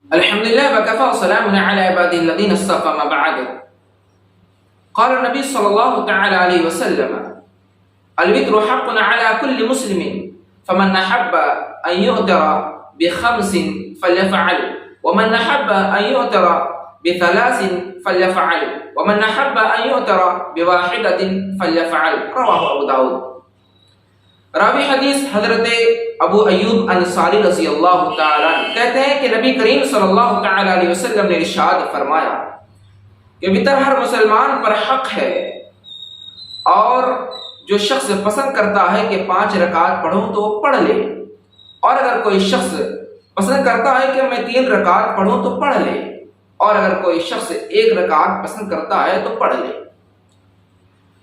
الحمد لله وكفى وسلام على عباده الذين اصطفى ما بعد. قال النبي صلى الله تعالى عليه وسلم: الوتر حق على كل مسلم فمن أحب أن يؤتر بخمس فليفعل ومن أحب أن يؤتر بثلاث فليفعل ومن أحب أن يؤتر بواحدة فليفعل. رواه أبو داود. راوی حدیث حضرت ابو ایوب انصاری رضی اللہ تعالیٰ کہتے ہیں کہ نبی کریم صلی اللہ تعالیٰ علیہ وسلم نے ارشاد فرمایا کہ وتر ہر مسلمان پر حق ہے، اور جو شخص پسند کرتا ہے کہ 5 رکعت پڑھوں تو پڑھ لے، اور اگر کوئی شخص پسند کرتا ہے کہ میں 3 رکعت پڑھوں تو پڑھ لے، اور اگر کوئی شخص 1 رکعت پسند کرتا ہے تو پڑھ لے.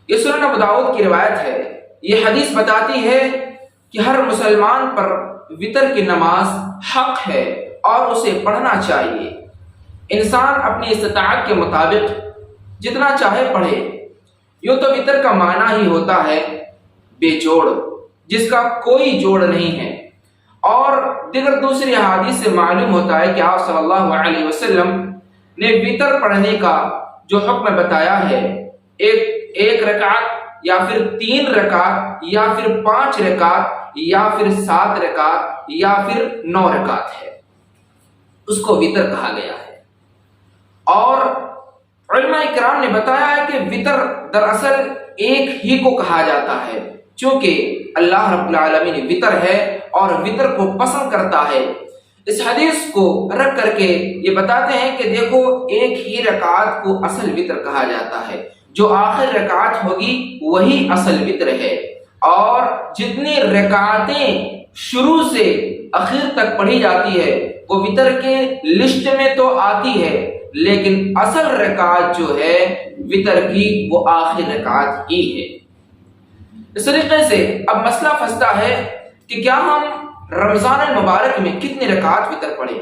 یہ سنن ابو داؤد کی روایت ہے. یہ حدیث بتاتی ہے کہ ہر مسلمان پر وتر کی نماز حق ہے اور اسے پڑھنا چاہیے. انسان اپنی استطاعت کے مطابق جتنا چاہے پڑھے. یوں تو وتر کا معنی ہی ہوتا ہے بے جوڑ، جس کا کوئی جوڑ نہیں ہے، اور دیگر دوسری احادیث سے معلوم ہوتا ہے کہ آپ صلی اللہ علیہ وسلم نے وتر پڑھنے کا جو حکم بتایا ہے، ایک رکعت یا پھر 3 رکعت یا پھر 5 رکعت یا پھر 7 رکعت یا پھر 9 رکعت ہے، اس کو وتر کہا گیا ہے. اور علماء کرام نے بتایا ہے کہ وتر دراصل ایک ہی کو کہا جاتا ہے، چونکہ اللہ رب العالمین وتر ہے اور وتر کو پسند کرتا ہے. اس حدیث کو رکھ کر کے یہ بتاتے ہیں کہ دیکھو، ایک ہی رکعت کو اصل وتر کہا جاتا ہے. جو آخر رکعت ہوگی وہی اصل وتر ہے، اور جتنی رکعتیں شروع سے اخیر تک پڑھی جاتی ہے وہ وتر کے لسٹ میں تو آتی ہے، لیکن اصل رکعت جو ہے وتر کی وہ آخر رکعت ہی ہے. اس طریقے سے اب مسئلہ پھنستا ہے کہ کیا ہم رمضان المبارک میں کتنی رکعت وتر پڑھیں.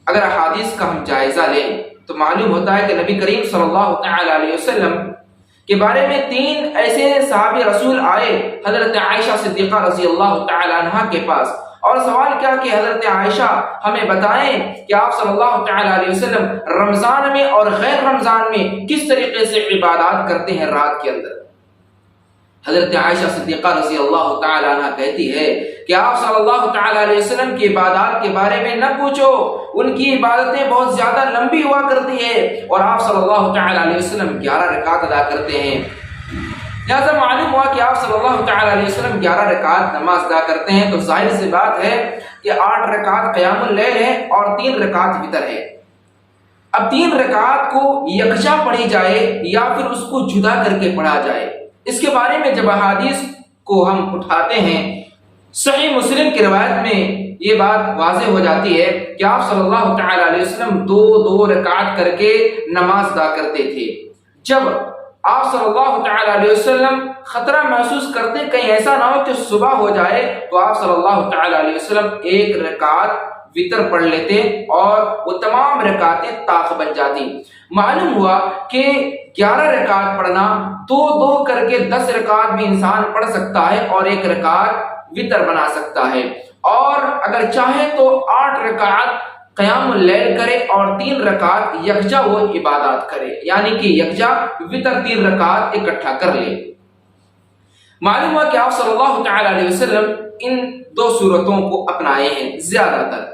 اگر احادیث کا ہم جائزہ لیں تو معلوم ہوتا ہے کہ نبی کریم صلی اللہ تعالی علیہ وسلم کے بارے میں 3 ایسے صحابی رسول آئے حضرت عائشہ صدیقہ رضی اللہ تعالی عنہا کے پاس، اور سوال کیا کہ حضرت عائشہ ہمیں بتائیں کہ آپ صلی اللہ تعالی علیہ وسلم رمضان میں اور غیر رمضان میں کس طریقے سے عبادات کرتے ہیں رات کے اندر. حضرت عائشہ صدیقہ رضی اللہ تعالی عنہ کہتی ہے کہ آپ صلی اللہ تعالی علیہ وسلم کی عبادات کے بارے میں نہ پوچھو، ان کی عبادتیں بہت زیادہ لمبی ہوا کرتی ہے، اور آپ صلی اللہ تعالی علیہ وسلم 11 رکعت ادا کرتے ہیں. لہذا معلوم ہوا کہ آپ صلی اللہ تعالی علیہ وسلم 11 رکعت نماز ادا کرتے ہیں، تو ظاہر سی بات ہے کہ 8 رکعت قیام اللیل ہے اور 3 رکعت وتر ہے. اب 3 رکعت کو یکجا پڑھی جائے یا پھر اس کو جدا کر کے پڑھا جائے، اس کے بارے میں جب احادیث کو ہم اٹھاتے ہیں، صحیح مسلم کی روایت میں یہ بات واضح ہو جاتی ہے کہ آپ صلی اللہ تعالی علیہ وسلم 2 رکعت کر کے نماز ادا کرتے تھے. جب آپ صلی اللہ تعالی علیہ وسلم خطرہ محسوس کرتے کہیں ایسا نہ ہو کہ صبح ہو جائے، تو آپ صلی اللہ تعالی علیہ وسلم 1 رکعت وتر پڑھ لیتے اور وہ تمام رکعتیں طاق بن جاتی. معلوم ہوا کہ 11 رکعت پڑھنا 2 کر کے 10 رکعت بھی انسان پڑھ سکتا ہے اور 1 رکعت وتر بنا سکتا ہے، اور اگر چاہے تو 8 رکعت قیام اللیل کرے اور 3 رکعت یکجا وہ عبادات کرے، یعنی کہ یکجا وتر 3 رکعت اکٹھا کر لے. معلوم ہوا کہ آپ صلی اللہ تعالی علیہ وسلم ان 2 صورتوں کو اپنائے ہیں زیادہ تر.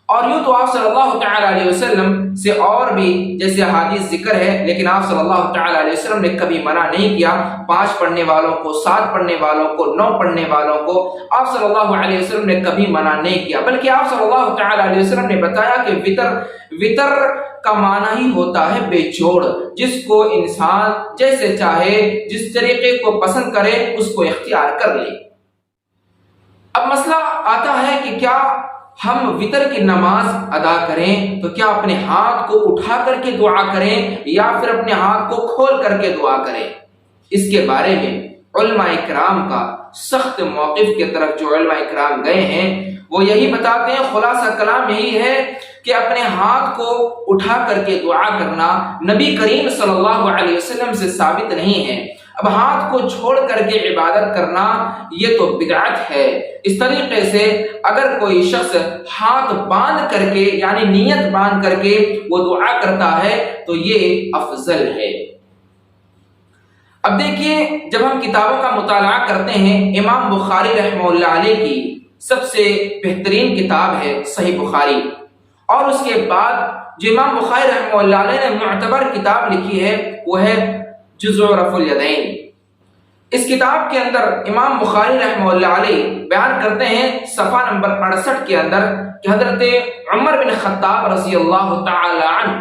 اور یوں تو آپ صلی اللہ تعالی علیہ وسلم سے اور بھی جیسے حدیث ذکر ہے، لیکن آپ صلی اللہ تعالی علیہ وسلم نے کبھی منع نہیں کیا 5 پڑھنے والوں کو، 7 پڑھنے والوں کو، 9 پڑھنے والوں کو آپ صلی اللہ علیہ وسلم نے کبھی منع نہیں کیا، بلکہ آپ صلی اللہ تعالی علیہ وسلم نے بتایا کہ وتر کا معنی ہی ہوتا ہے بے جوڑ، جس کو انسان جیسے چاہے، جس طریقے کو پسند کرے اس کو اختیار کر لے. اب مسئلہ آتا ہے کہ کیا ہم وتر کی نماز ادا کریں تو کیا اپنے ہاتھ کو اٹھا کر کے دعا کریں یا پھر اپنے ہاتھ کو کھول کر کے دعا کریں. اس کے بارے میں علماء کرام کا سخت موقف کی طرف جو علماء کرام گئے ہیں وہ یہی بتاتے ہیں، خلاصہ کلام یہی ہے کہ اپنے ہاتھ کو اٹھا کر کے دعا کرنا نبی کریم صلی اللہ علیہ وسلم سے ثابت نہیں ہے. اب ہاتھ کو چھوڑ کر کے عبادت کرنا یہ تو بدعت ہے۔ اس طریقے سے اگر کوئی شخص ہاتھ باندھ کر کے یعنی نیت باندھ کر کے وہ دعا کرتا ہے تو یہ افضل ہے۔ اب دیکھیے، جب ہم کتابوں کا مطالعہ کرتے ہیں، امام بخاری رحمہ اللہ علیہ کی سب سے بہترین کتاب ہے صحیح بخاری، اور اس کے بعد جو امام بخاری رحمہ اللہ علیہ نے معتبر کتاب لکھی ہے وہ ہے جزء رفع الیدین۔ اس کتاب کے اندر امام بخاری رحمہ اللہ علیہ بیان کرتے ہیں صفحہ نمبر 68 کے اندر کہ حضرت عمر بن خطاب رضی اللہ تعالی عنہ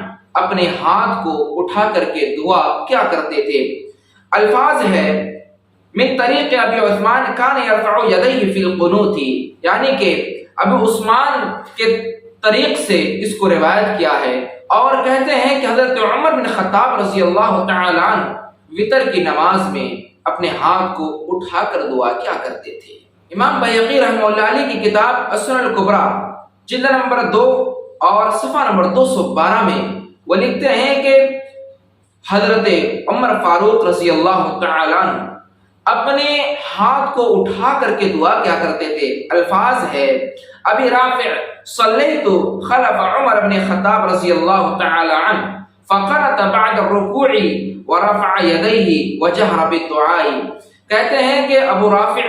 اپنے ہاتھ کو اٹھا کر کے دعا کیا کرتے تھے۔ الفاظ ہے من طریق ابی عثمان کان یرفع یدیہ فی القنوت، یعنی کہ ابو عثمان کے طریق سے اس کو روایت کیا ہے، اور کہتے ہیں کہ حضرت عمر بن خطاب رضی اللہ تعالی عنہ وتر کی نماز میں اپنے ہاتھ کو اٹھا کر دعا کیا کرتے تھے۔ امام بیہقی رحمہ اللہ علیہ کی کتاب السنن الکبریٰ جلد نمبر 2 اور صفحہ نمبر 212 میں وہ لکھتے ہیں کہ حضرت عمر فاروق رضی اللہ تعالی عنہ اپنے ہاتھ کو اٹھا کر کے دعا کیا کرتے تھے۔ الفاظ ہے ابی رافع صلیت خلف عمر بن خطاب رضی اللہ تعالی عنہ فقنت بعد الرکوع ورفع یدیہ وجہر بالدعاء، کہتے ہیں کہ ابو رافع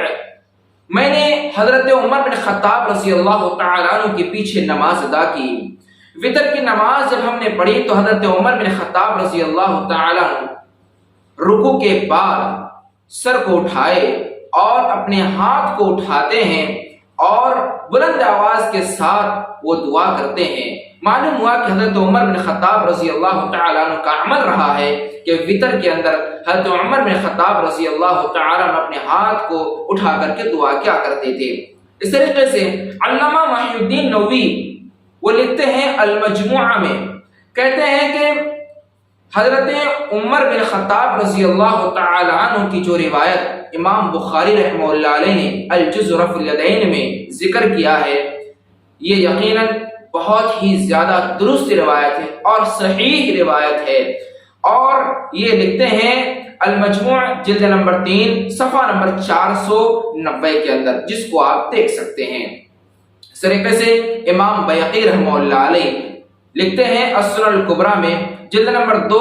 میں نے حضرت عمر بن خطاب رضی اللہ تعالی عنہ کے پیچھے نماز ادا کی۔ وتر کی نماز جب ہم نے پڑھی تو حضرت عمر بن خطاب رضی اللہ تعالی عنہ رکوع کے بعد سر کو اٹھائے اور اپنے ہاتھ کو اٹھاتے ہیں اور بلند آواز کے ساتھ وہ دعا کرتے ہیں۔ معلوم ہوا کہ حضرت عمر بن خطاب رضی اللہ تعالی عنہ کا عمل رہا ہے کہ وتر کے اندر حضرت عمر بن خطاب رضی اللہ تعالی عنہ اپنے ہاتھ کو اٹھا کر کے دعا کیا کرتے تھے۔ اس طریقے سے علامہ محی الدین نووی وہ لکھتے ہیں المجموعہ میں، کہتے ہیں کہ حضرت عمر بن خطاب رضی اللہ تعالی عنہ کی جو روایت امام بخاری رحمہ اللہ علیہ نے الجزء رفع الیدین میں ذکر کیا ہے یہ یقیناً بہت ہی زیادہ درست روایت ہے اور صحیح روایت ہے، اور یہ لکھتے ہیں المجموع جلد نمبر 3 صفحہ نمبر 490 کے اندر، جس کو آپ دیکھ سکتے ہیں۔ اس طریقے سے امام بیہقی رحمہ اللہ علیہ لکھتے ہیں السنن الکبریٰ میں جلد نمبر 2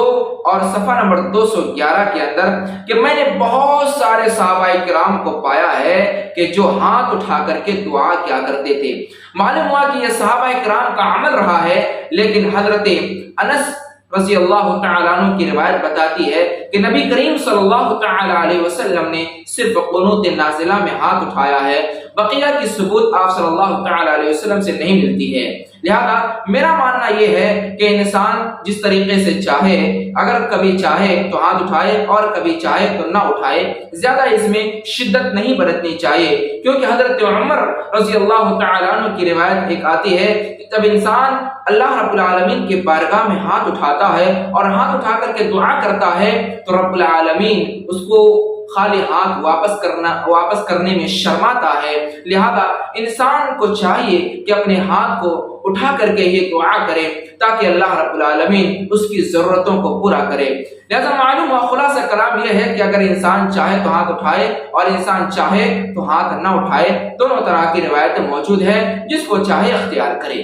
اور صفحہ نمبر 211 کے اندر کہ میں نے بہت سارے صحابہ کرام کو پایا ہے کہ جو ہاتھ اٹھا کر کے دعا کیا کرتے تھے۔ معلوم ہوا کہ یہ صحابہ کرام کا عمل رہا ہے، لیکن حضرت انس رضی اللہ تعالیٰ عنہ کی روایت بتاتی ہے کہ نبی کریم صلی اللہ تعالیٰ علیہ وسلم نے صرف قنوت نازلہ میں ہاتھ اٹھایا ہے، بقیہ کی ثبوت آپ صلی اللہ تعالیٰ علیہ وسلم سے نہیں ملتی ہے۔ لہذا میرا ماننا یہ ہے کہ انسان جس طریقے سے چاہے، اگر کبھی چاہے تو ہاتھ اٹھائے اور کبھی چاہے تو نہ اٹھائے، زیادہ اس میں شدت نہیں برتنی چاہیے، کیونکہ حضرت عمر رضی اللہ تعالیٰ عنہ کی روایت ایک آتی ہے کہ جب انسان اللہ رب العالمین کے بارگاہ میں ہاتھ اٹھاتا ہے اور ہاتھ اٹھا کر کے دعا کرتا ہے تو رب العالمین اس کو خالی ہاتھ واپس کرنے میں شرماتا ہے۔ لہذا انسان کو چاہیے کہ اپنے ہاتھ کو اٹھا کر کے یہ دعا کرے تاکہ اللہ رب العالمین اس کی ضرورتوں کو پورا کرے۔ لہذا معلوم و خلاصہ کلام یہ ہے کہ اگر انسان چاہے تو ہاتھ اٹھائے اور انسان چاہے تو ہاتھ نہ اٹھائے، دونوں طرح کی روایتیں موجود ہیں، جس کو چاہے اختیار کرے۔